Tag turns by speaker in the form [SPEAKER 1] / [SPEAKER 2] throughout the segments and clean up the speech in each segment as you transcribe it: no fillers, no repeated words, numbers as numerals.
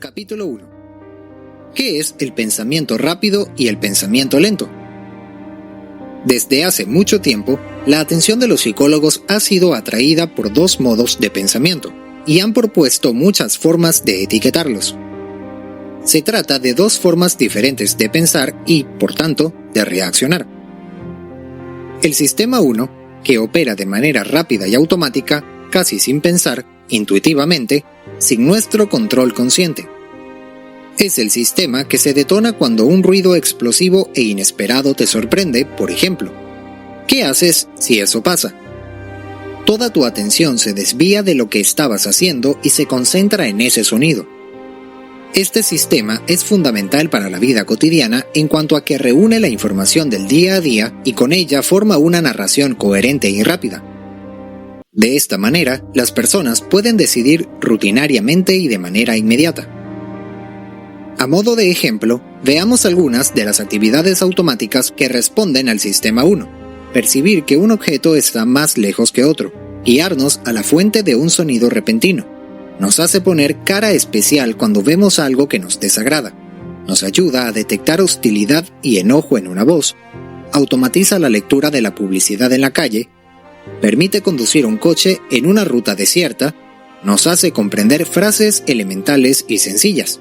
[SPEAKER 1] Capítulo 1. ¿Qué es el pensamiento rápido y el pensamiento lento? Desde hace mucho tiempo, la atención de los psicólogos ha sido atraída por dos modos de pensamiento, y han propuesto muchas formas de etiquetarlos. Se trata de dos formas diferentes de pensar y, por tanto, de reaccionar. El sistema 1, que opera de manera rápida y automática, casi sin pensar, intuitivamente, sin nuestro control consciente. Es el sistema que se detona cuando un ruido explosivo e inesperado te sorprende, por ejemplo. ¿Qué haces si eso pasa? Toda tu atención se desvía de lo que estabas haciendo y se concentra en ese sonido. Este sistema es fundamental para la vida cotidiana en cuanto a que reúne la información del día a día y con ella forma una narración coherente y rápida. De esta manera, las personas pueden decidir rutinariamente y de manera inmediata. A modo de ejemplo, veamos algunas de las actividades automáticas que responden al sistema 1. Percibir que un objeto está más lejos que otro, guiarnos a la fuente de un sonido repentino. Nos hace poner cara especial cuando vemos algo que nos desagrada. Nos ayuda a detectar hostilidad y enojo en una voz. Automatiza la lectura de la publicidad en la calle. Permite conducir un coche en una ruta desierta. Nos hace comprender frases elementales y sencillas.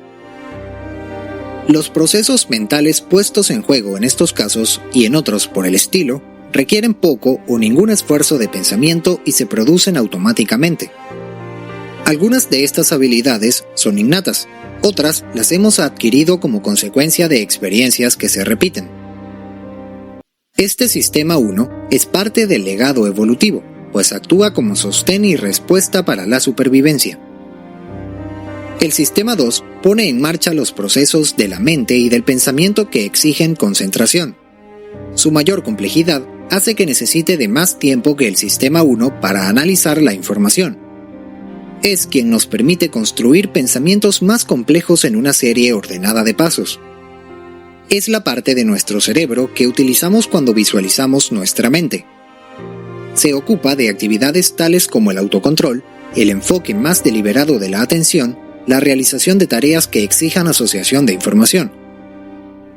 [SPEAKER 1] Los procesos mentales puestos en juego en estos casos y en otros por el estilo requieren poco o ningún esfuerzo de pensamiento y se producen automáticamente. Algunas de estas habilidades son innatas, otras las hemos adquirido como consecuencia de experiencias que se repiten. Este sistema 1 es parte del legado evolutivo, pues actúa como sostén y respuesta para la supervivencia. El sistema 2 pone en marcha los procesos de la mente y del pensamiento que exigen concentración. Su mayor complejidad hace que necesite de más tiempo que el sistema 1 para analizar la información. Es quien nos permite construir pensamientos más complejos en una serie ordenada de pasos. Es la parte de nuestro cerebro que utilizamos cuando visualizamos nuestra mente. Se ocupa de actividades tales como el autocontrol, el enfoque más deliberado de la atención, la realización de tareas que exijan asociación de información.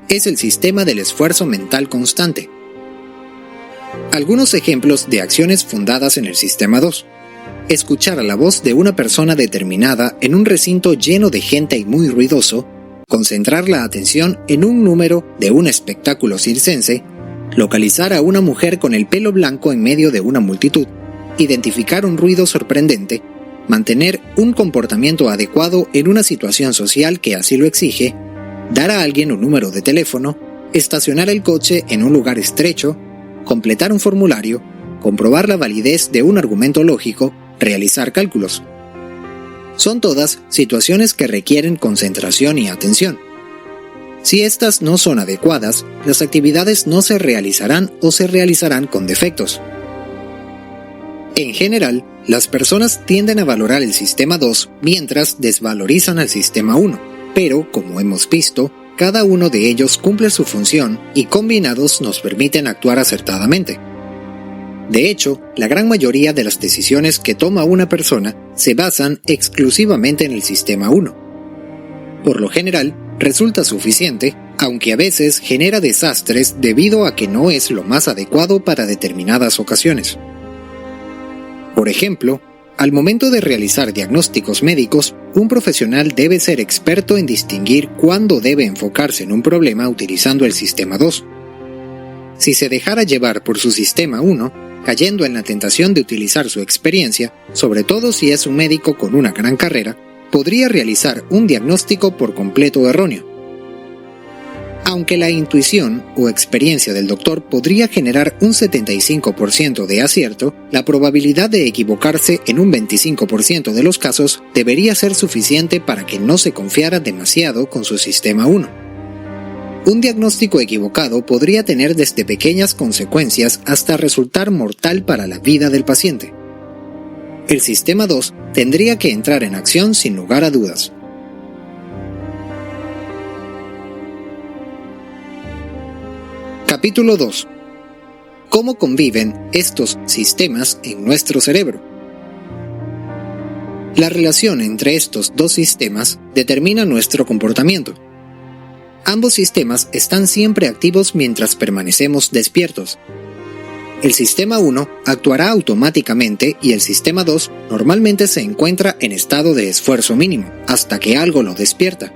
[SPEAKER 1] Es el sistema del esfuerzo mental constante. Algunos ejemplos de acciones fundadas en el sistema 2. Escuchar a la voz de una persona determinada en un recinto lleno de gente y muy ruidoso, concentrar la atención en un número de un espectáculo circense, localizar a una mujer con el pelo blanco en medio de una multitud, identificar un ruido sorprendente, mantener un comportamiento adecuado en una situación social que así lo exige, dar a alguien un número de teléfono, estacionar el coche en un lugar estrecho, completar un formulario, comprobar la validez de un argumento lógico, realizar cálculos. Son todas situaciones que requieren concentración y atención. Si estas no son adecuadas, las actividades no se realizarán o se realizarán con defectos. En general, las personas tienden a valorar el sistema 2 mientras desvalorizan al sistema 1, pero, como hemos visto, cada uno de ellos cumple su función y combinados nos permiten actuar acertadamente. De hecho, la gran mayoría de las decisiones que toma una persona se basan exclusivamente en el sistema 1. Por lo general, resulta suficiente, aunque a veces genera desastres debido a que no es lo más adecuado para determinadas ocasiones. Por ejemplo, al momento de realizar diagnósticos médicos, un profesional debe ser experto en distinguir cuándo debe enfocarse en un problema utilizando el sistema 2. Si se dejara llevar por su sistema 1, cayendo en la tentación de utilizar su experiencia, sobre todo si es un médico con una gran carrera, podría realizar un diagnóstico por completo erróneo. Aunque la intuición o experiencia del doctor podría generar un 75% de acierto, la probabilidad de equivocarse en un 25% de los casos debería ser suficiente para que no se confiara demasiado con su sistema 1. Un diagnóstico equivocado podría tener desde pequeñas consecuencias hasta resultar mortal para la vida del paciente. El sistema 2 tendría que entrar en acción sin lugar a dudas. Capítulo 2. ¿Cómo conviven estos sistemas en nuestro cerebro? La relación entre estos dos sistemas determina nuestro comportamiento. Ambos sistemas están siempre activos mientras permanecemos despiertos. El sistema 1 actuará automáticamente y el sistema 2 normalmente se encuentra en estado de esfuerzo mínimo, hasta que algo lo despierta.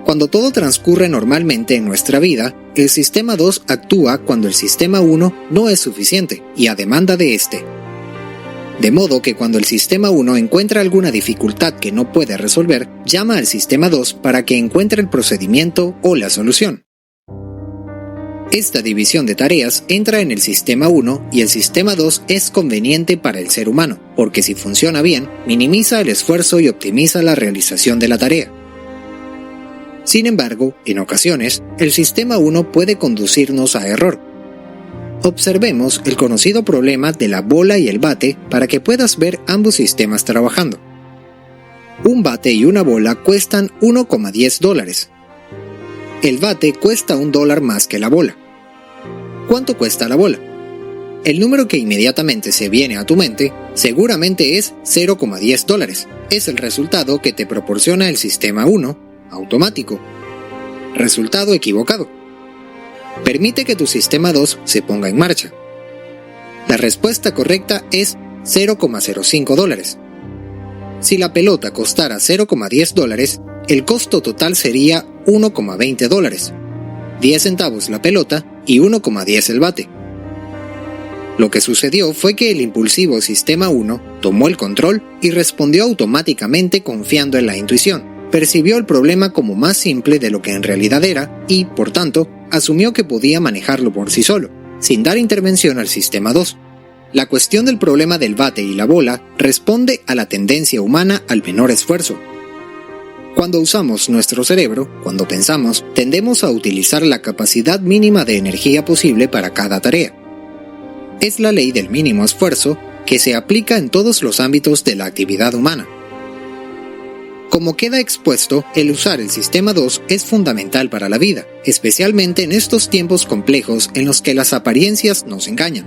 [SPEAKER 1] Cuando todo transcurre normalmente en nuestra vida, el sistema 2 actúa cuando el sistema 1 no es suficiente y a demanda de este. De modo que cuando el sistema 1 encuentra alguna dificultad que no puede resolver, llama al sistema 2 para que encuentre el procedimiento o la solución. Esta división de tareas entra en el sistema 1 y el sistema 2 es conveniente para el ser humano, porque si funciona bien, minimiza el esfuerzo y optimiza la realización de la tarea. Sin embargo, en ocasiones, el sistema 1 puede conducirnos a error. Observemos el conocido problema de la bola y el bate para que puedas ver ambos sistemas trabajando. Un bate y una bola cuestan $1,10. El bate cuesta $1 más que la bola. ¿Cuánto cuesta la bola? El número que inmediatamente se viene a tu mente seguramente es $0,10. Es el resultado que te proporciona el sistema 1 automático. Resultado equivocado. Permite que tu sistema 2 se ponga en marcha. La respuesta correcta es $0,05. Si la pelota costara $0,10, el costo total sería $1,20, 10 centavos la pelota y 1,10 el bate. Lo que sucedió fue que el impulsivo sistema 1 tomó el control y respondió automáticamente confiando en la intuición. Percibió el problema como más simple de lo que en realidad era y, por tanto, asumió que podía manejarlo por sí solo, sin dar intervención al sistema 2. La cuestión del problema del bate y la bola responde a la tendencia humana al menor esfuerzo. Cuando usamos nuestro cerebro, cuando pensamos, tendemos a utilizar la capacidad mínima de energía posible para cada tarea. Es la ley del mínimo esfuerzo que se aplica en todos los ámbitos de la actividad humana. Como queda expuesto, el usar el sistema 2 es fundamental para la vida, especialmente en estos tiempos complejos en los que las apariencias nos engañan.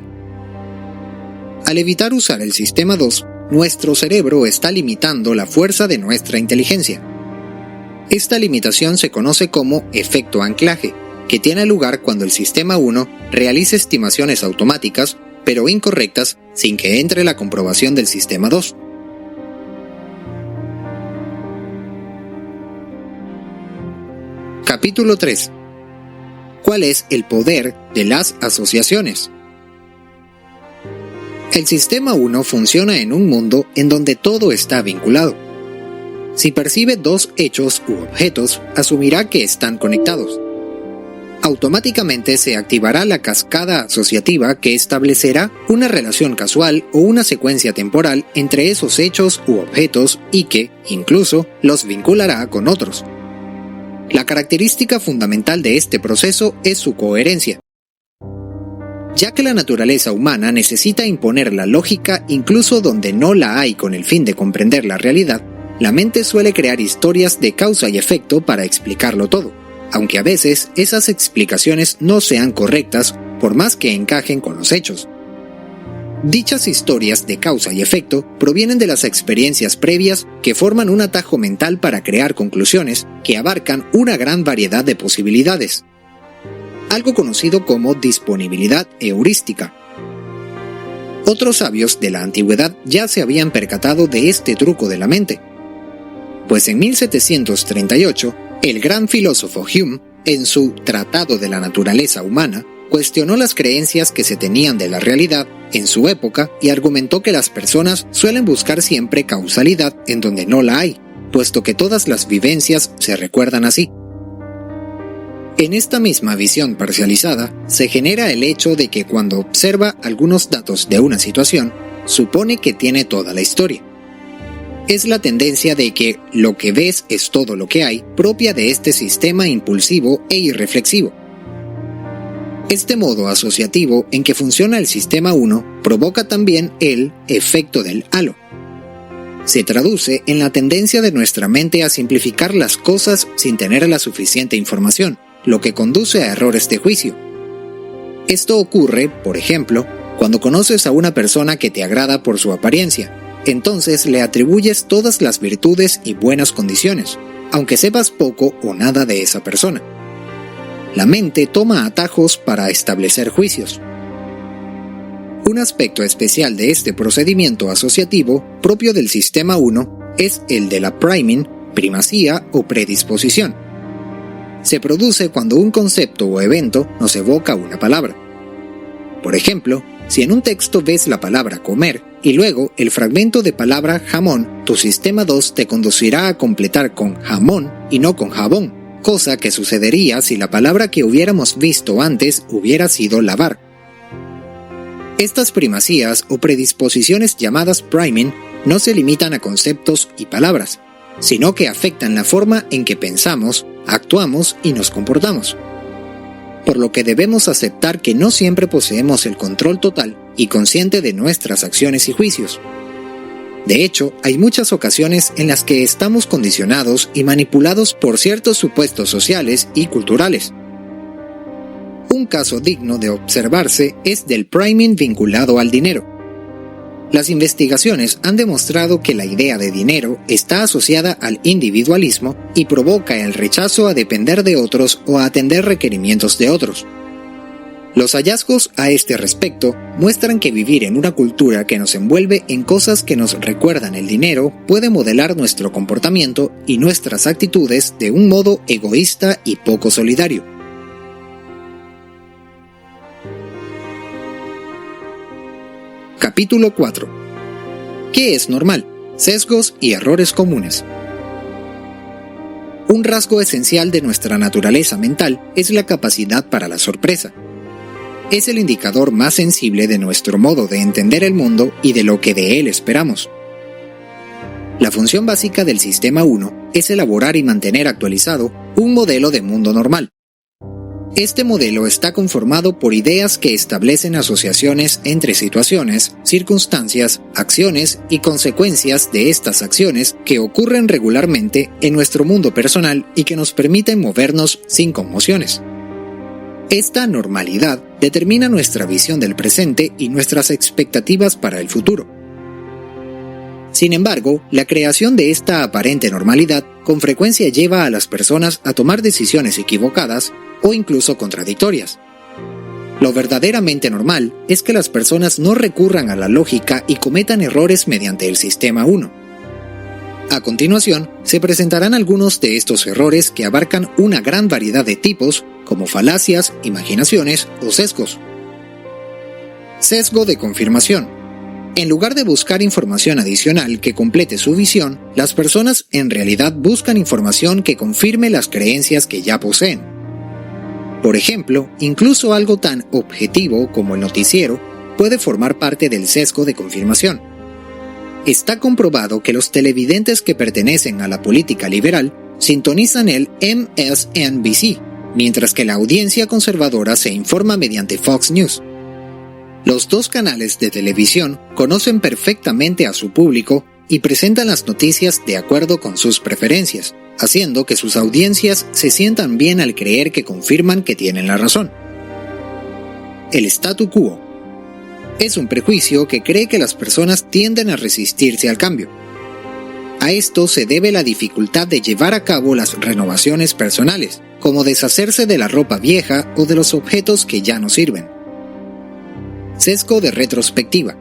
[SPEAKER 1] Al evitar usar el sistema 2, nuestro cerebro está limitando la fuerza de nuestra inteligencia. Esta limitación se conoce como efecto anclaje, que tiene lugar cuando el sistema 1 realiza estimaciones automáticas, pero incorrectas, sin que entre la comprobación del sistema 2. Capítulo 3. ¿Cuál es el poder de las asociaciones? El sistema 1 funciona en un mundo en donde todo está vinculado. Si percibe dos hechos u objetos, asumirá que están conectados. Automáticamente se activará la cascada asociativa que establecerá una relación casual o una secuencia temporal entre esos hechos u objetos y que, incluso, los vinculará con otros. La característica fundamental de este proceso es su coherencia. Ya que la naturaleza humana necesita imponer la lógica incluso donde no la hay con el fin de comprender la realidad, la mente suele crear historias de causa y efecto para explicarlo todo, aunque a veces esas explicaciones no sean correctas por más que encajen con los hechos. Dichas historias de causa y efecto provienen de las experiencias previas que forman un atajo mental para crear conclusiones que abarcan una gran variedad de posibilidades. Algo conocido como disponibilidad heurística. Otros sabios de la antigüedad ya se habían percatado de este truco de la mente. Pues en 1738, el gran filósofo Hume, en su Tratado de la Naturaleza Humana, cuestionó las creencias que se tenían de la realidad en su época y argumentó que las personas suelen buscar siempre causalidad en donde no la hay, puesto que todas las vivencias se recuerdan así. En esta misma visión parcializada, se genera el hecho de que cuando observa algunos datos de una situación, supone que tiene toda la historia. Es la tendencia de que lo que ves es todo lo que hay, propia de este sistema impulsivo e irreflexivo. Este modo asociativo en que funciona el sistema 1 provoca también el efecto del halo. Se traduce en la tendencia de nuestra mente a simplificar las cosas sin tener la suficiente información, lo que conduce a errores de juicio. Esto ocurre, por ejemplo, cuando conoces a una persona que te agrada por su apariencia, entonces le atribuyes todas las virtudes y buenas condiciones, aunque sepas poco o nada de esa persona. La mente toma atajos para establecer juicios. Un aspecto especial de este procedimiento asociativo, propio del sistema 1, es el de la priming, primacía o predisposición. Se produce cuando un concepto o evento nos evoca una palabra. Por ejemplo, si en un texto ves la palabra comer y luego el fragmento de palabra jamón, tu sistema 2 te conducirá a completar con jamón y no con jabón, cosa que sucedería si la palabra que hubiéramos visto antes hubiera sido lavar. Estas primacías o predisposiciones llamadas priming no se limitan a conceptos y palabras, sino que afectan la forma en que pensamos, actuamos y nos comportamos. Por lo que debemos aceptar que no siempre poseemos el control total y consciente de nuestras acciones y juicios. De hecho, hay muchas ocasiones en las que estamos condicionados y manipulados por ciertos supuestos sociales y culturales. Un caso digno de observarse es del priming vinculado al dinero. Las investigaciones han demostrado que la idea de dinero está asociada al individualismo y provoca el rechazo a depender de otros o a atender requerimientos de otros. Los hallazgos a este respecto muestran que vivir en una cultura que nos envuelve en cosas que nos recuerdan el dinero puede modelar nuestro comportamiento y nuestras actitudes de un modo egoísta y poco solidario. Capítulo 4. ¿Qué es normal? Sesgos y errores comunes. Un rasgo esencial de nuestra naturaleza mental es la capacidad para la sorpresa. Es el indicador más sensible de nuestro modo de entender el mundo y de lo que de él esperamos. La función básica del Sistema 1 es elaborar y mantener actualizado un modelo de mundo normal. Este modelo está conformado por ideas que establecen asociaciones entre situaciones, circunstancias, acciones y consecuencias de estas acciones que ocurren regularmente en nuestro mundo personal y que nos permiten movernos sin conmociones. Esta normalidad determina nuestra visión del presente y nuestras expectativas para el futuro. Sin embargo, la creación de esta aparente normalidad con frecuencia lleva a las personas a tomar decisiones equivocadas o incluso contradictorias. Lo verdaderamente normal es que las personas no recurran a la lógica y cometan errores mediante el Sistema 1. A continuación, se presentarán algunos de estos errores que abarcan una gran variedad de tipos, como falacias, imaginaciones o sesgos. Sesgo de confirmación. En lugar de buscar información adicional que complete su visión, las personas en realidad buscan información que confirme las creencias que ya poseen. Por ejemplo, incluso algo tan objetivo como el noticiero puede formar parte del sesgo de confirmación. Está comprobado que los televidentes que pertenecen a la política liberal sintonizan el MSNBC, mientras que la audiencia conservadora se informa mediante Fox News. Los dos canales de televisión conocen perfectamente a su público y presentan las noticias de acuerdo con sus preferencias, haciendo que sus audiencias se sientan bien al creer que confirman que tienen la razón. El statu quo es un prejuicio que cree que las personas tienden a resistirse al cambio. A esto se debe la dificultad de llevar a cabo las renovaciones personales, como deshacerse de la ropa vieja o de los objetos que ya no sirven. Sesgo de retrospectiva.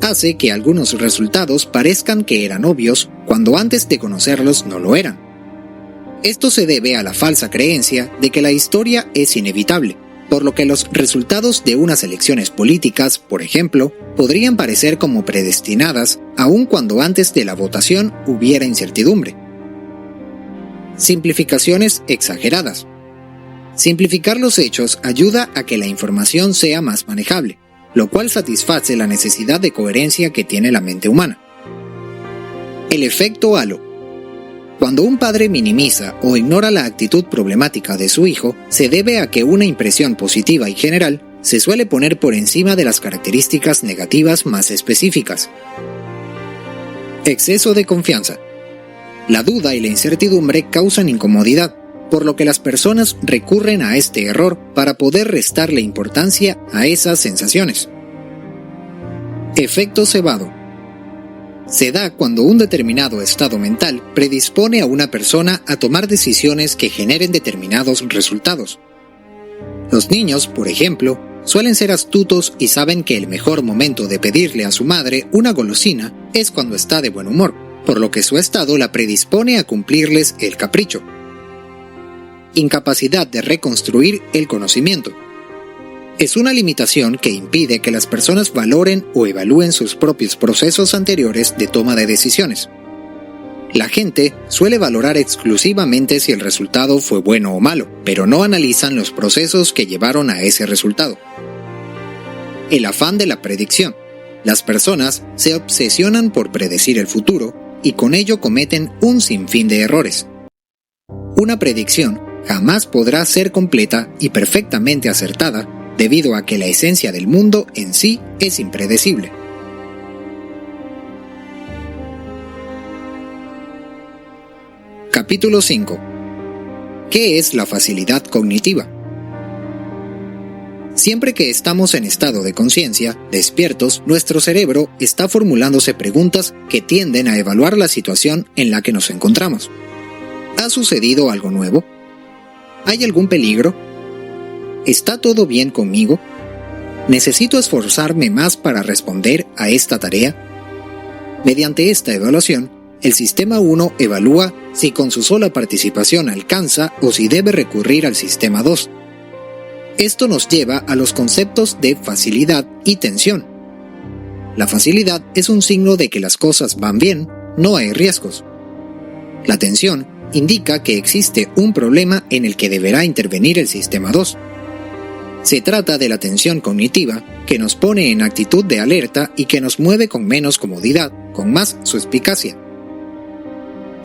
[SPEAKER 1] Hace que algunos resultados parezcan que eran obvios cuando antes de conocerlos no lo eran. Esto se debe a la falsa creencia de que la historia es inevitable, por lo que los resultados de unas elecciones políticas, por ejemplo, podrían parecer como predestinadas aun cuando antes de la votación hubiera incertidumbre. Simplificaciones exageradas. Simplificar los hechos ayuda a que la información sea más manejable, lo cual satisface la necesidad de coherencia que tiene la mente humana. El efecto halo. Cuando un padre minimiza o ignora la actitud problemática de su hijo, se debe a que una impresión positiva y general se suele poner por encima de las características negativas más específicas. Exceso de confianza. La duda y la incertidumbre causan incomodidad, por lo que las personas recurren a este error para poder restarle importancia a esas sensaciones. Efecto cebado. Se da cuando un determinado estado mental predispone a una persona a tomar decisiones que generen determinados resultados. Los niños, por ejemplo, suelen ser astutos y saben que el mejor momento de pedirle a su madre una golosina es cuando está de buen humor, por lo que su estado la predispone a cumplirles el capricho. Incapacidad de reconstruir el conocimiento. Es una limitación que impide que las personas valoren o evalúen sus propios procesos anteriores de toma de decisiones. La gente suele valorar exclusivamente si el resultado fue bueno o malo, pero no analizan los procesos que llevaron a ese resultado. El afán de la predicción. Las personas se obsesionan por predecir el futuro y con ello cometen un sinfín de errores. Una predicción jamás podrá ser completa y perfectamente acertada debido a que la esencia del mundo en sí es impredecible. Capítulo 5. ¿Qué es la facilidad cognitiva? Siempre que estamos en estado de conciencia, despiertos, nuestro cerebro está formulándose preguntas que tienden a evaluar la situación en la que nos encontramos. ¿Ha sucedido algo nuevo? ¿Hay algún peligro? ¿Está todo bien conmigo? ¿Necesito esforzarme más para responder a esta tarea? Mediante esta evaluación, el Sistema 1 evalúa si con su sola participación alcanza o si debe recurrir al Sistema 2. Esto nos lleva a los conceptos de facilidad y tensión. La facilidad es un signo de que las cosas van bien, no hay riesgos. La tensión indica que existe un problema en el que deberá intervenir el Sistema 2. Se trata de la tensión cognitiva, que nos pone en actitud de alerta y que nos mueve con menos comodidad, con más suspicacia.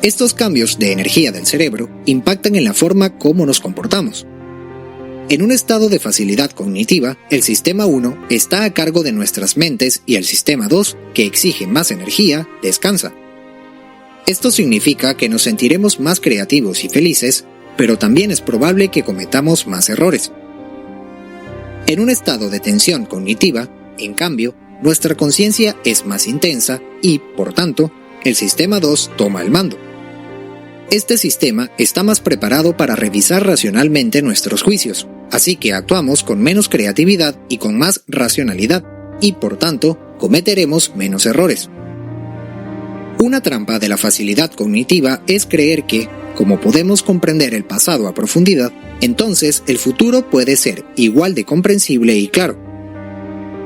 [SPEAKER 1] Estos cambios de energía del cerebro impactan en la forma como nos comportamos. En un estado de facilidad cognitiva, el Sistema 1 está a cargo de nuestras mentes y el Sistema 2, que exige más energía, descansa. Esto significa que nos sentiremos más creativos y felices, pero también es probable que cometamos más errores. En un estado de tensión cognitiva, en cambio, nuestra conciencia es más intensa y, por tanto, el Sistema 2 toma el mando. Este sistema está más preparado para revisar racionalmente nuestros juicios, así que actuamos con menos creatividad y con más racionalidad, y por tanto, cometeremos menos errores. Una trampa de la facilidad cognitiva es creer que, como podemos comprender el pasado a profundidad, entonces el futuro puede ser igual de comprensible y claro.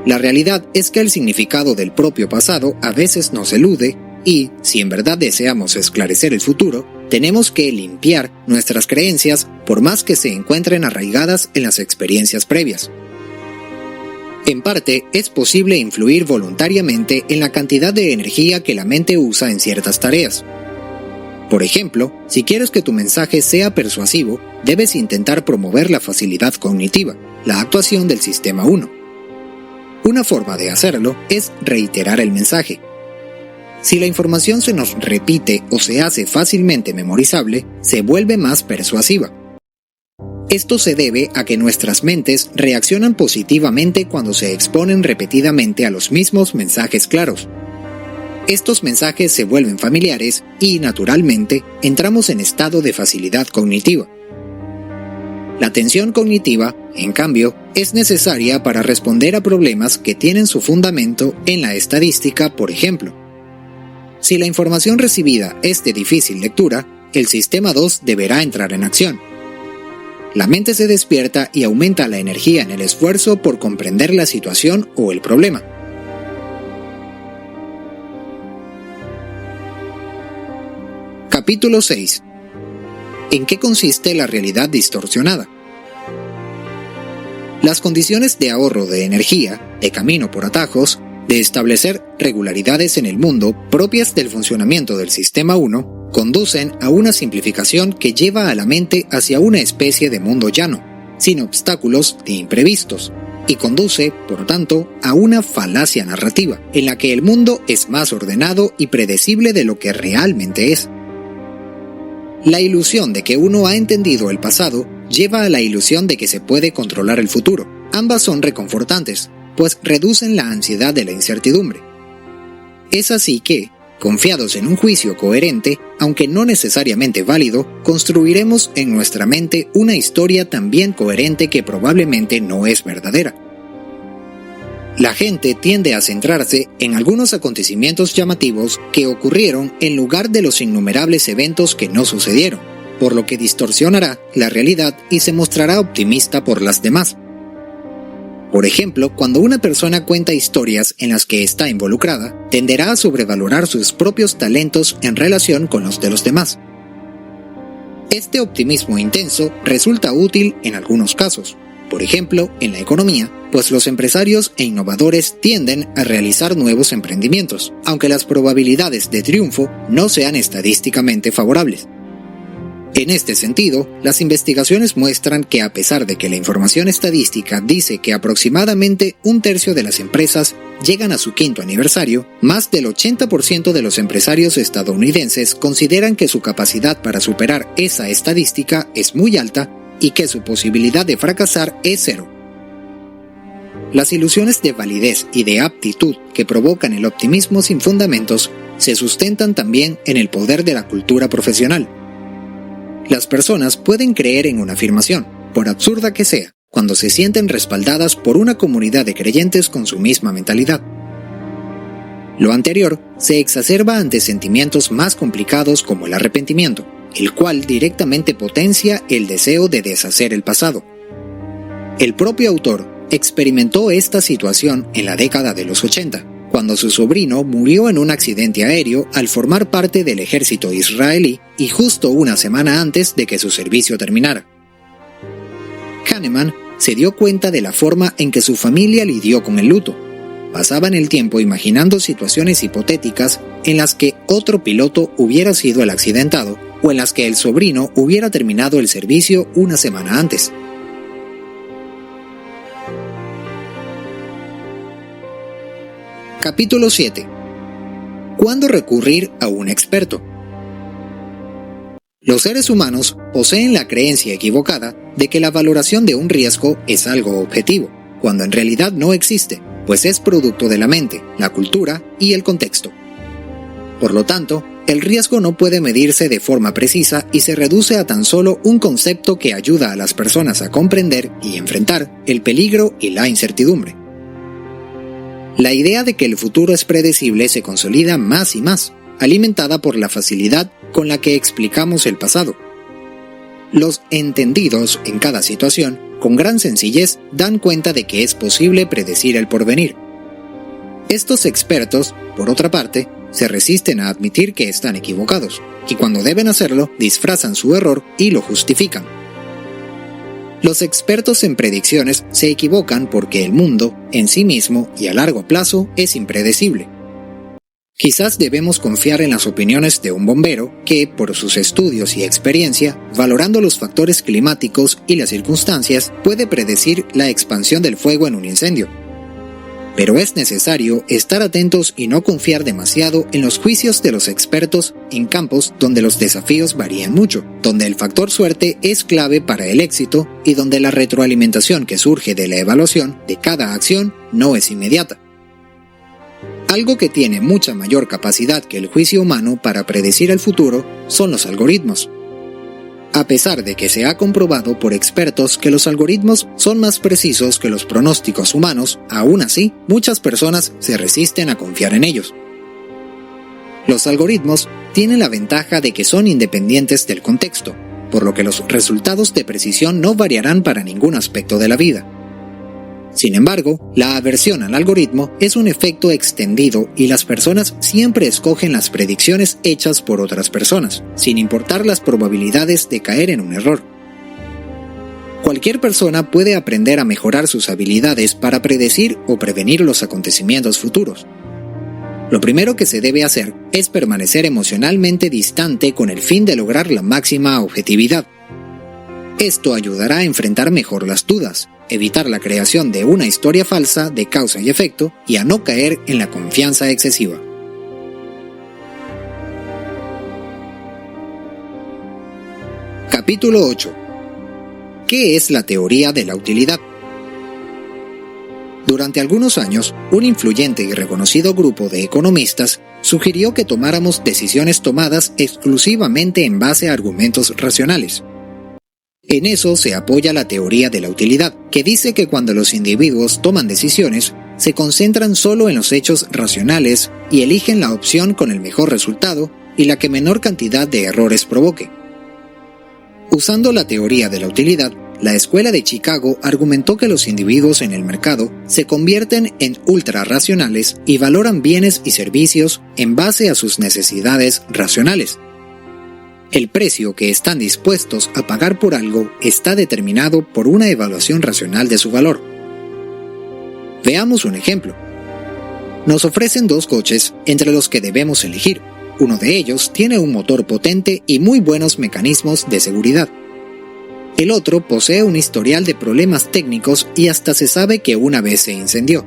[SPEAKER 1] La realidad es que el significado del propio pasado a veces nos elude y, si en verdad deseamos esclarecer el futuro, tenemos que limpiar nuestras creencias por más que se encuentren arraigadas en las experiencias previas. En parte, es posible influir voluntariamente en la cantidad de energía que la mente usa en ciertas tareas. Por ejemplo, si quieres que tu mensaje sea persuasivo, debes intentar promover la facilidad cognitiva, la actuación del Sistema 1. Una forma de hacerlo es reiterar el mensaje. Si la información se nos repite o se hace fácilmente memorizable, se vuelve más persuasiva. Esto se debe a que nuestras mentes reaccionan positivamente cuando se exponen repetidamente a los mismos mensajes claros. Estos mensajes se vuelven familiares y, naturalmente, entramos en estado de facilidad cognitiva. La tensión cognitiva, en cambio, es necesaria para responder a problemas que tienen su fundamento en la estadística, por ejemplo. Si la información recibida es de difícil lectura, el Sistema 2 deberá entrar en acción. La mente se despierta y aumenta la energía en el esfuerzo por comprender la situación o el problema. Capítulo 6. ¿En qué consiste la realidad distorsionada? Las condiciones de ahorro de energía, de camino por atajos, de establecer regularidades en el mundo propias del funcionamiento del Sistema 1, conducen a una simplificación que lleva a la mente hacia una especie de mundo llano, sin obstáculos ni imprevistos, y conduce, por tanto, a una falacia narrativa, en la que el mundo es más ordenado y predecible de lo que realmente es. La ilusión de que uno ha entendido el pasado lleva a la ilusión de que se puede controlar el futuro. Ambas son reconfortantes, pues reducen la ansiedad de la incertidumbre. Es así que, Confiados en un juicio coherente, aunque no necesariamente válido, construiremos en nuestra mente una historia también coherente que probablemente no es verdadera. La gente tiende a centrarse en algunos acontecimientos llamativos que ocurrieron en lugar de los innumerables eventos que no sucedieron, por lo que distorsionará la realidad y se mostrará optimista por las demás. Por ejemplo, cuando una persona cuenta historias en las que está involucrada, tenderá a sobrevalorar sus propios talentos en relación con los de los demás. Este optimismo intenso resulta útil en algunos casos, por ejemplo, en la economía, pues los empresarios e innovadores tienden a realizar nuevos emprendimientos, aunque las probabilidades de triunfo no sean estadísticamente favorables. En este sentido, las investigaciones muestran que a pesar de que la información estadística dice que aproximadamente un tercio de las empresas llegan a su quinto aniversario, más del 80% de los empresarios estadounidenses consideran que su capacidad para superar esa estadística es muy alta y que su posibilidad de fracasar es cero. Las ilusiones de validez y de aptitud que provocan el optimismo sin fundamentos se sustentan también en el poder de la cultura profesional. Las personas pueden creer en una afirmación, por absurda que sea, cuando se sienten respaldadas por una comunidad de creyentes con su misma mentalidad. Lo anterior se exacerba ante sentimientos más complicados como el arrepentimiento, el cual directamente potencia el deseo de deshacer el pasado. El propio autor experimentó esta situación en la década de los 80, cuando su sobrino murió en un accidente aéreo al formar parte del ejército israelí y justo una semana antes de que su servicio terminara. Kahneman se dio cuenta de la forma en que su familia lidió con el luto. Pasaban el tiempo imaginando situaciones hipotéticas en las que otro piloto hubiera sido el accidentado o en las que el sobrino hubiera terminado el servicio una semana antes. Capítulo 7. ¿Cuándo recurrir a un experto? Los seres humanos poseen la creencia equivocada de que la valoración de un riesgo es algo objetivo, cuando en realidad no existe, pues es producto de la mente, la cultura y el contexto. Por lo tanto, el riesgo no puede medirse de forma precisa y se reduce a tan solo un concepto que ayuda a las personas a comprender y enfrentar el peligro y la incertidumbre. La idea de que el futuro es predecible se consolida más y más, alimentada por la facilidad con la que explicamos el pasado. Los entendidos en cada situación, con gran sencillez, dan cuenta de que es posible predecir el porvenir. Estos expertos, por otra parte, se resisten a admitir que están equivocados, y cuando deben hacerlo, disfrazan su error y lo justifican. Los expertos en predicciones se equivocan porque el mundo, en sí mismo y a largo plazo, es impredecible. Quizás debemos confiar en las opiniones de un bombero que, por sus estudios y experiencia, valorando los factores climáticos y las circunstancias, puede predecir la expansión del fuego en un incendio. Pero es necesario estar atentos y no confiar demasiado en los juicios de los expertos en campos donde los desafíos varían mucho, donde el factor suerte es clave para el éxito y donde la retroalimentación que surge de la evaluación de cada acción no es inmediata. Algo que tiene mucha mayor capacidad que el juicio humano para predecir el futuro son los algoritmos. A pesar de que se ha comprobado por expertos que los algoritmos son más precisos que los pronósticos humanos, aún así, muchas personas se resisten a confiar en ellos. Los algoritmos tienen la ventaja de que son independientes del contexto, por lo que los resultados de precisión no variarán para ningún aspecto de la vida. Sin embargo, la aversión al algoritmo es un efecto extendido y las personas siempre escogen las predicciones hechas por otras personas, sin importar las probabilidades de caer en un error. Cualquier persona puede aprender a mejorar sus habilidades para predecir o prevenir los acontecimientos futuros. Lo primero que se debe hacer es permanecer emocionalmente distante con el fin de lograr la máxima objetividad. Esto ayudará a enfrentar mejor las dudas, evitar la creación de una historia falsa de causa y efecto y a no caer en la confianza excesiva. Capítulo 8. ¿Qué es la teoría de la utilidad? Durante algunos años, un influyente y reconocido grupo de economistas sugirió que tomáramos decisiones tomadas exclusivamente en base a argumentos racionales. En eso se apoya la teoría de la utilidad, que dice que cuando los individuos toman decisiones, se concentran solo en los hechos racionales y eligen la opción con el mejor resultado y la que menor cantidad de errores provoque. Usando la teoría de la utilidad, la Escuela de Chicago argumentó que los individuos en el mercado se convierten en ultrarracionales y valoran bienes y servicios en base a sus necesidades racionales. El precio que están dispuestos a pagar por algo está determinado por una evaluación racional de su valor. Veamos un ejemplo. Nos ofrecen dos coches entre los que debemos elegir. Uno de ellos tiene un motor potente y muy buenos mecanismos de seguridad. El otro posee un historial de problemas técnicos y hasta se sabe que una vez se incendió.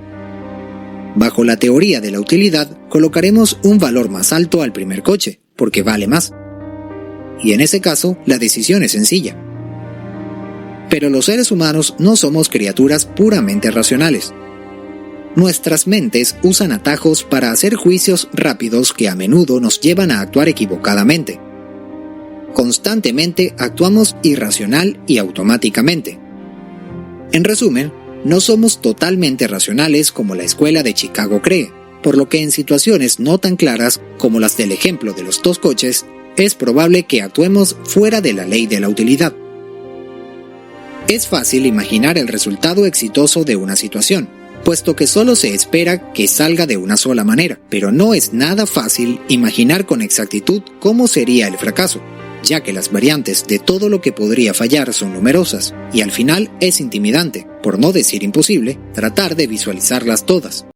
[SPEAKER 1] Bajo la teoría de la utilidad, colocaremos un valor más alto al primer coche, porque vale más. Y en ese caso, la decisión es sencilla. Pero los seres humanos no somos criaturas puramente racionales. Nuestras mentes usan atajos para hacer juicios rápidos que a menudo nos llevan a actuar equivocadamente. Constantemente actuamos irracional y automáticamente. En resumen, no somos totalmente racionales como la Escuela de Chicago cree, por lo que en situaciones no tan claras como las del ejemplo de los dos coches, es probable que actuemos fuera de la ley de la utilidad. Es fácil imaginar el resultado exitoso de una situación, puesto que solo se espera que salga de una sola manera, pero no es nada fácil imaginar con exactitud cómo sería el fracaso, ya que las variantes de todo lo que podría fallar son numerosas, y al final es intimidante, por no decir imposible, tratar de visualizarlas todas.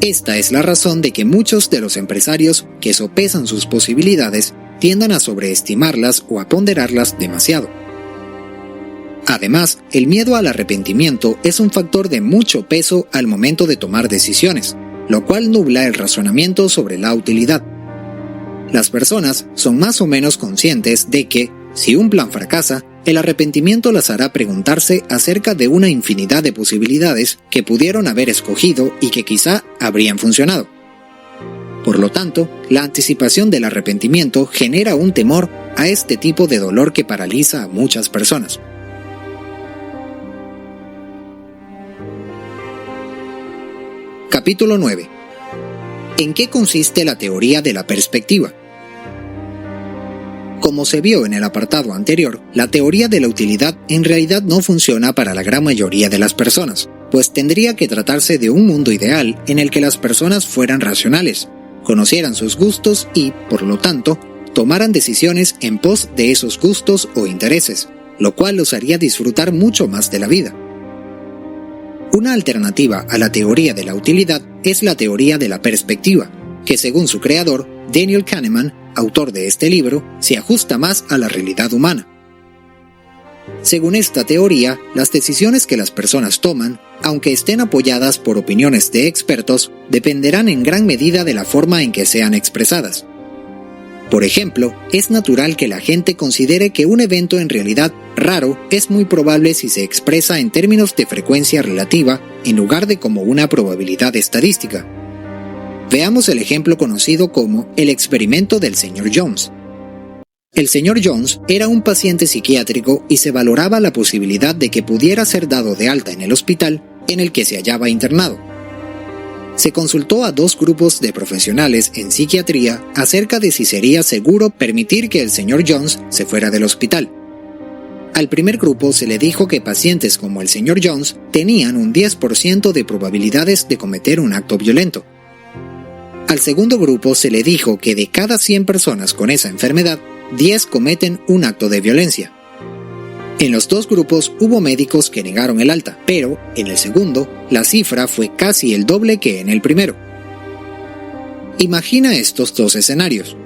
[SPEAKER 1] Esta es la razón de que muchos de los empresarios que sopesan sus posibilidades tiendan a sobreestimarlas o a ponderarlas demasiado. Además, el miedo al arrepentimiento es un factor de mucho peso al momento de tomar decisiones, lo cual nubla el razonamiento sobre la utilidad. Las personas son más o menos conscientes de que, si un plan fracasa, el arrepentimiento las hará preguntarse acerca de una infinidad de posibilidades que pudieron haber escogido y que quizá habrían funcionado. Por lo tanto, la anticipación del arrepentimiento genera un temor a este tipo de dolor que paraliza a muchas personas. Capítulo 9. ¿En qué consiste la teoría de la perspectiva? Como se vio en el apartado anterior, la teoría de la utilidad en realidad no funciona para la gran mayoría de las personas, pues tendría que tratarse de un mundo ideal en el que las personas fueran racionales, conocieran sus gustos y, por lo tanto, tomaran decisiones en pos de esos gustos o intereses, lo cual los haría disfrutar mucho más de la vida. Una alternativa a la teoría de la utilidad es la teoría de la perspectiva, que según su creador, Daniel Kahneman, autor de este libro, se ajusta más a la realidad humana. Según esta teoría, las decisiones que las personas toman, aunque estén apoyadas por opiniones de expertos, dependerán en gran medida de la forma en que sean expresadas. Por ejemplo, es natural que la gente considere que un evento en realidad raro es muy probable si se expresa en términos de frecuencia relativa en lugar de como una probabilidad estadística. Veamos el ejemplo conocido como el experimento del Sr. Jones. El Sr. Jones era un paciente psiquiátrico y se valoraba la posibilidad de que pudiera ser dado de alta en el hospital en el que se hallaba internado. Se consultó a dos grupos de profesionales en psiquiatría acerca de si sería seguro permitir que el Sr. Jones se fuera del hospital. Al primer grupo se le dijo que pacientes como el Sr. Jones tenían un 10% de probabilidades de cometer un acto violento. Al segundo grupo se le dijo que de cada 100 personas con esa enfermedad, 10 cometen un acto de violencia. En los dos grupos hubo médicos que negaron el alta, pero en el segundo, la cifra fue casi el doble que en el primero. Imagina estos dos escenarios.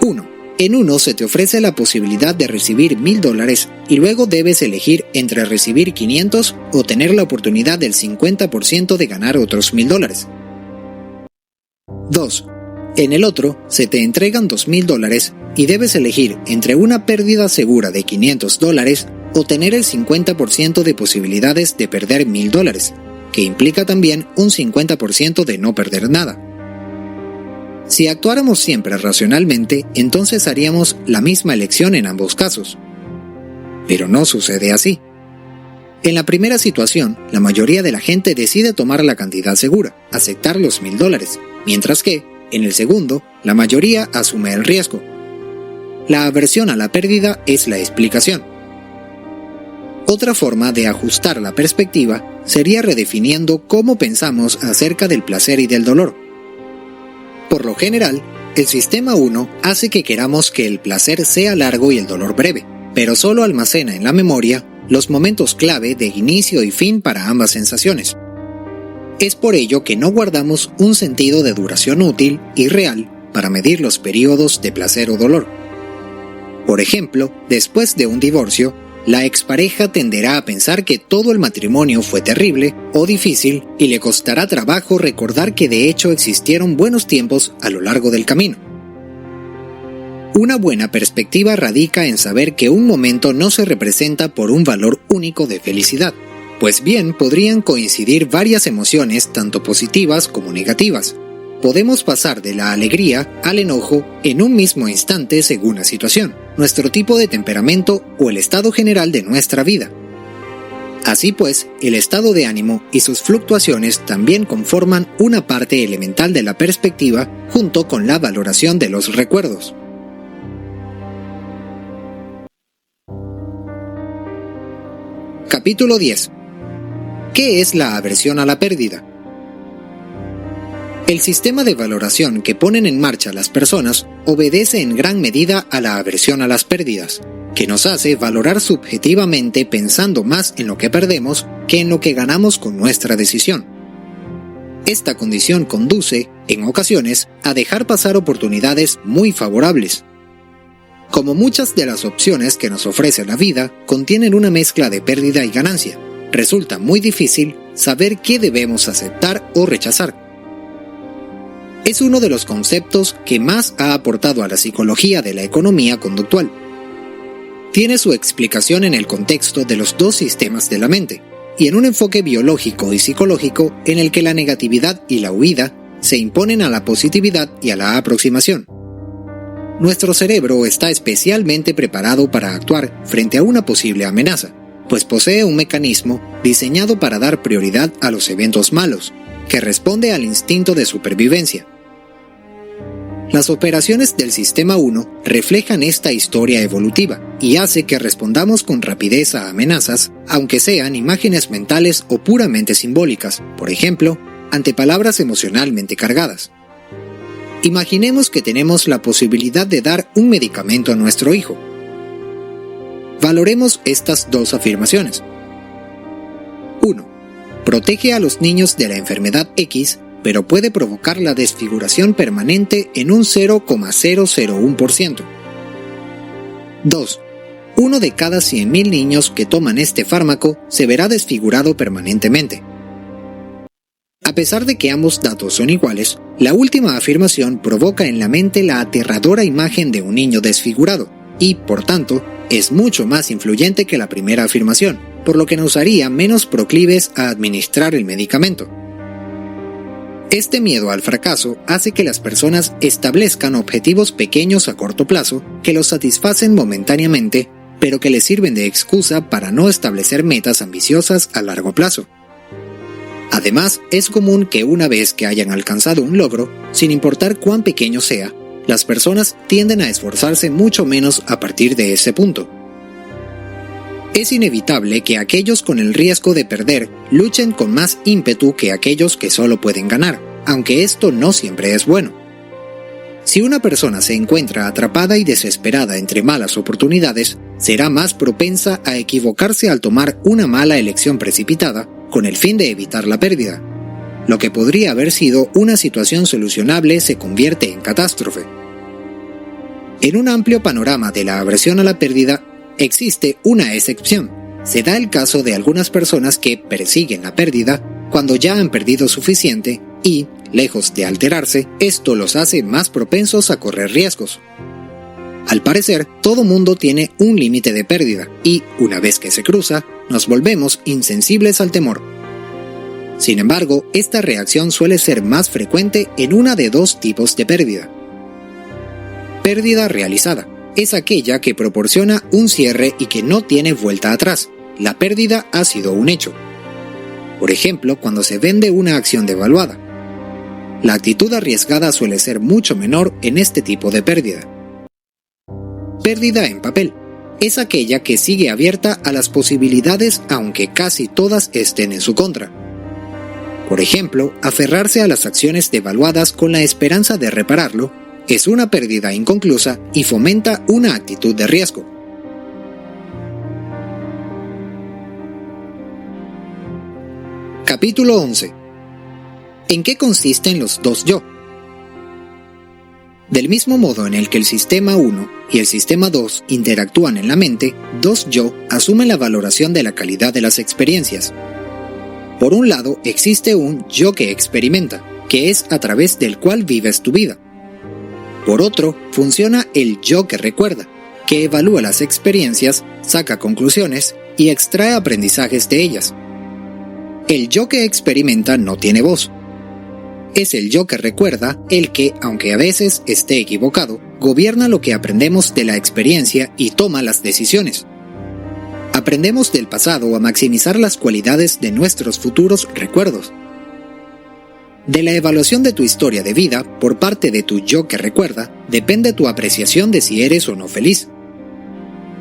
[SPEAKER 1] 1. En uno se te ofrece la posibilidad de recibir $1,000 y luego debes elegir entre recibir 500 o tener la oportunidad del 50% de ganar otros $1,000. 2. En el otro, se te entregan $2,000 y debes elegir entre una pérdida segura de $500 o tener el 50% de posibilidades de perder $1,000, que implica también un 50% de no perder nada. Si actuáramos siempre racionalmente, entonces haríamos la misma elección en ambos casos. Pero no sucede así. En la primera situación, la mayoría de la gente decide tomar la cantidad segura, aceptar los $1,000, mientras que, en el segundo, la mayoría asume el riesgo. La aversión a la pérdida es la explicación. Otra forma de ajustar la perspectiva sería redefiniendo cómo pensamos acerca del placer y del dolor. Por lo general, el sistema 1 hace que queramos que el placer sea largo y el dolor breve, pero solo almacena en la memoria los momentos clave de inicio y fin para ambas sensaciones. Es por ello que no guardamos un sentido de duración útil y real para medir los periodos de placer o dolor. Por ejemplo, después de un divorcio, la expareja tenderá a pensar que todo el matrimonio fue terrible o difícil y le costará trabajo recordar que de hecho existieron buenos tiempos a lo largo del camino. Una buena perspectiva radica en saber que un momento no se representa por un valor único de felicidad, pues bien podrían coincidir varias emociones tanto positivas como negativas. Podemos pasar de la alegría al enojo en un mismo instante según la situación, nuestro tipo de temperamento o el estado general de nuestra vida. Así pues, el estado de ánimo y sus fluctuaciones también conforman una parte elemental de la perspectiva junto con la valoración de los recuerdos. Capítulo 10. ¿Qué es la aversión a la pérdida? El sistema de valoración que ponen en marcha las personas obedece en gran medida a la aversión a las pérdidas, que nos hace valorar subjetivamente pensando más en lo que perdemos que en lo que ganamos con nuestra decisión. Esta condición conduce, en ocasiones, a dejar pasar oportunidades muy favorables. Como muchas de las opciones que nos ofrece la vida contienen una mezcla de pérdida y ganancia, resulta muy difícil saber qué debemos aceptar o rechazar. Es uno de los conceptos que más ha aportado a la psicología de la economía conductual. Tiene su explicación en el contexto de los dos sistemas de la mente, y en un enfoque biológico y psicológico en el que la negatividad y la huida se imponen a la positividad y a la aproximación. Nuestro cerebro está especialmente preparado para actuar frente a una posible amenaza, pues posee un mecanismo diseñado para dar prioridad a los eventos malos, que responde al instinto de supervivencia. Las operaciones del Sistema 1 reflejan esta historia evolutiva y hace que respondamos con rapidez a amenazas, aunque sean imágenes mentales o puramente simbólicas, por ejemplo, ante palabras emocionalmente cargadas. Imaginemos que tenemos la posibilidad de dar un medicamento a nuestro hijo. Valoremos estas dos afirmaciones. 1. Protege a los niños de la enfermedad X, pero puede provocar la desfiguración permanente en un 0,001%. 2. Uno de cada 100.000 niños que toman este fármaco se verá desfigurado permanentemente. A pesar de que ambos datos son iguales, la última afirmación provoca en la mente la aterradora imagen de un niño desfigurado y, por tanto, es mucho más influyente que la primera afirmación, por lo que nos haría menos proclives a administrar el medicamento. Este miedo al fracaso hace que las personas establezcan objetivos pequeños a corto plazo que los satisfacen momentáneamente, pero que les sirven de excusa para no establecer metas ambiciosas a largo plazo. Además, es común que una vez que hayan alcanzado un logro, sin importar cuán pequeño sea, las personas tienden a esforzarse mucho menos a partir de ese punto. Es inevitable que aquellos con el riesgo de perder luchen con más ímpetu que aquellos que solo pueden ganar, aunque esto no siempre es bueno. Si una persona se encuentra atrapada y desesperada entre malas oportunidades, será más propensa a equivocarse al tomar una mala elección precipitada con el fin de evitar la pérdida. Lo que podría haber sido una situación solucionable se convierte en catástrofe. En un amplio panorama de la aversión a la pérdida, existe una excepción. Se da el caso de algunas personas que persiguen la pérdida cuando ya han perdido suficiente y, lejos de alterarse, esto los hace más propensos a correr riesgos. Al parecer, todo mundo tiene un límite de pérdida y, una vez que se cruza, nos volvemos insensibles al temor. Sin embargo, esta reacción suele ser más frecuente en una de dos tipos de pérdida. Pérdida realizada es aquella que proporciona un cierre y que no tiene vuelta atrás. La pérdida ha sido un hecho. Por ejemplo, cuando se vende una acción devaluada. La actitud arriesgada suele ser mucho menor en este tipo de pérdida. Pérdida en papel es aquella que sigue abierta a las posibilidades aunque casi todas estén en su contra. Por ejemplo, aferrarse a las acciones devaluadas con la esperanza de repararlo es una pérdida inconclusa y fomenta una actitud de riesgo. Capítulo 11. ¿En qué consisten los dos yo? Del mismo modo en el que el sistema 1 y el sistema 2 interactúan en la mente, dos yo asumen la valoración de la calidad de las experiencias. Por un lado, existe un yo que experimenta, que es a través del cual vives tu vida. Por otro, funciona el yo que recuerda, que evalúa las experiencias, saca conclusiones y extrae aprendizajes de ellas. El yo que experimenta no tiene voz. Es el yo que recuerda el que, aunque a veces esté equivocado, gobierna lo que aprendemos de la experiencia y toma las decisiones. Aprendemos del pasado a maximizar las cualidades de nuestros futuros recuerdos. De la evaluación de tu historia de vida por parte de tu yo que recuerda, depende tu apreciación de si eres o no feliz.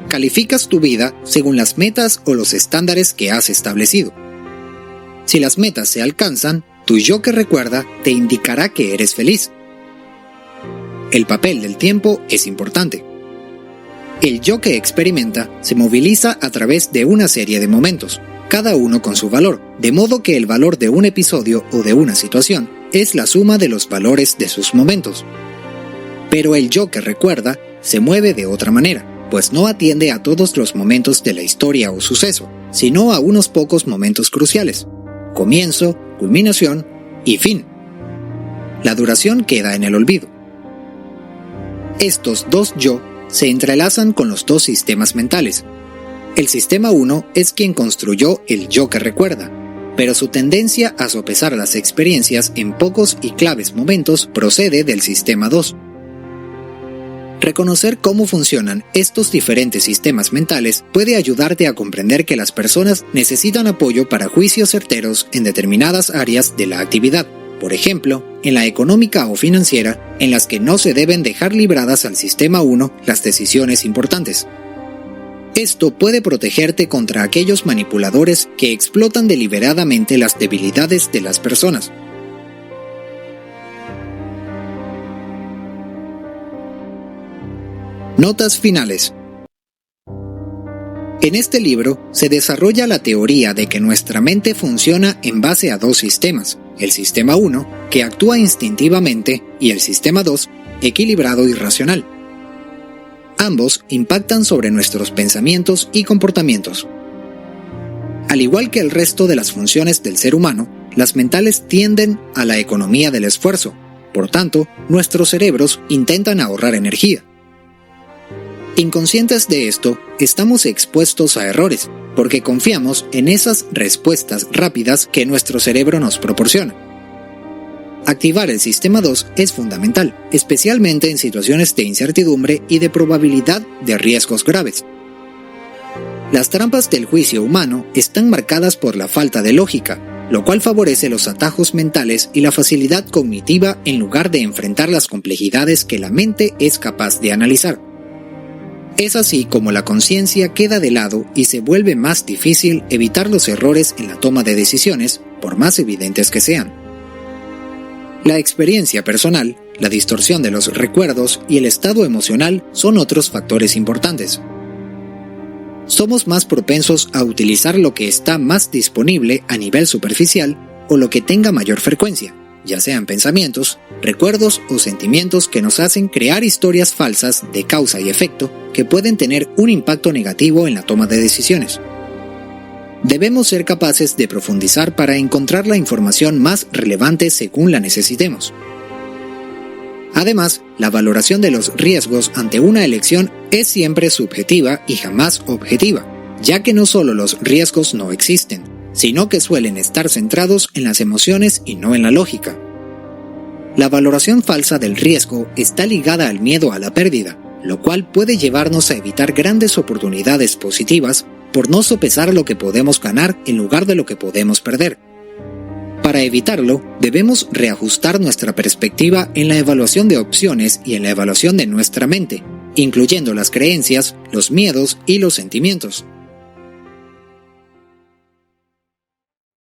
[SPEAKER 1] Calificas tu vida según las metas o los estándares que has establecido. Si las metas se alcanzan, tu yo que recuerda te indicará que eres feliz. El papel del tiempo es importante. El yo que experimenta se moviliza a través de una serie de momentos, cada uno con su valor, de modo que el valor de un episodio o de una situación es la suma de los valores de sus momentos. Pero el yo que recuerda se mueve de otra manera, pues no atiende a todos los momentos de la historia o suceso, sino a unos pocos momentos cruciales: comienzo, culminación y fin. La duración queda en el olvido. Estos dos yo se entrelazan con los dos sistemas mentales. El sistema 1 es quien construyó el yo que recuerda, pero su tendencia a sopesar las experiencias en pocos y claves momentos procede del sistema 2. Reconocer cómo funcionan estos diferentes sistemas mentales puede ayudarte a comprender que las personas necesitan apoyo para juicios certeros en determinadas áreas de la actividad, por ejemplo, en la económica o financiera, en las que no se deben dejar libradas al sistema 1 las decisiones importantes. Esto puede protegerte contra aquellos manipuladores que explotan deliberadamente las debilidades de las personas. Notas finales. En este libro se desarrolla la teoría de que nuestra mente funciona en base a dos sistemas: el sistema 1, que actúa instintivamente, y el sistema 2, equilibrado y racional. Ambos impactan sobre nuestros pensamientos y comportamientos. Al igual que el resto de las funciones del ser humano, las mentales tienden a la economía del esfuerzo. Por tanto, nuestros cerebros intentan ahorrar energía. Inconscientes de esto, estamos expuestos a errores, porque confiamos en esas respuestas rápidas que nuestro cerebro nos proporciona. Activar el sistema 2 es fundamental, especialmente en situaciones de incertidumbre y de probabilidad de riesgos graves. Las trampas del juicio humano están marcadas por la falta de lógica, lo cual favorece los atajos mentales y la facilidad cognitiva en lugar de enfrentar las complejidades que la mente es capaz de analizar. Es así como la conciencia queda de lado y se vuelve más difícil evitar los errores en la toma de decisiones, por más evidentes que sean. La experiencia personal, la distorsión de los recuerdos y el estado emocional son otros factores importantes. Somos más propensos a utilizar lo que está más disponible a nivel superficial o lo que tenga mayor frecuencia, ya sean pensamientos, recuerdos o sentimientos que nos hacen crear historias falsas de causa y efecto que pueden tener un impacto negativo en la toma de decisiones. Debemos ser capaces de profundizar para encontrar la información más relevante según la necesitemos. Además, la valoración de los riesgos ante una elección es siempre subjetiva y jamás objetiva, ya que no solo los riesgos no existen, sino que suelen estar centrados en las emociones y no en la lógica. La valoración falsa del riesgo está ligada al miedo a la pérdida, lo cual puede llevarnos a evitar grandes oportunidades positivas por no sopesar lo que podemos ganar en lugar de lo que podemos perder. Para evitarlo, debemos reajustar nuestra perspectiva en la evaluación de opciones y en la evaluación de nuestra mente, incluyendo las creencias, los miedos y los sentimientos.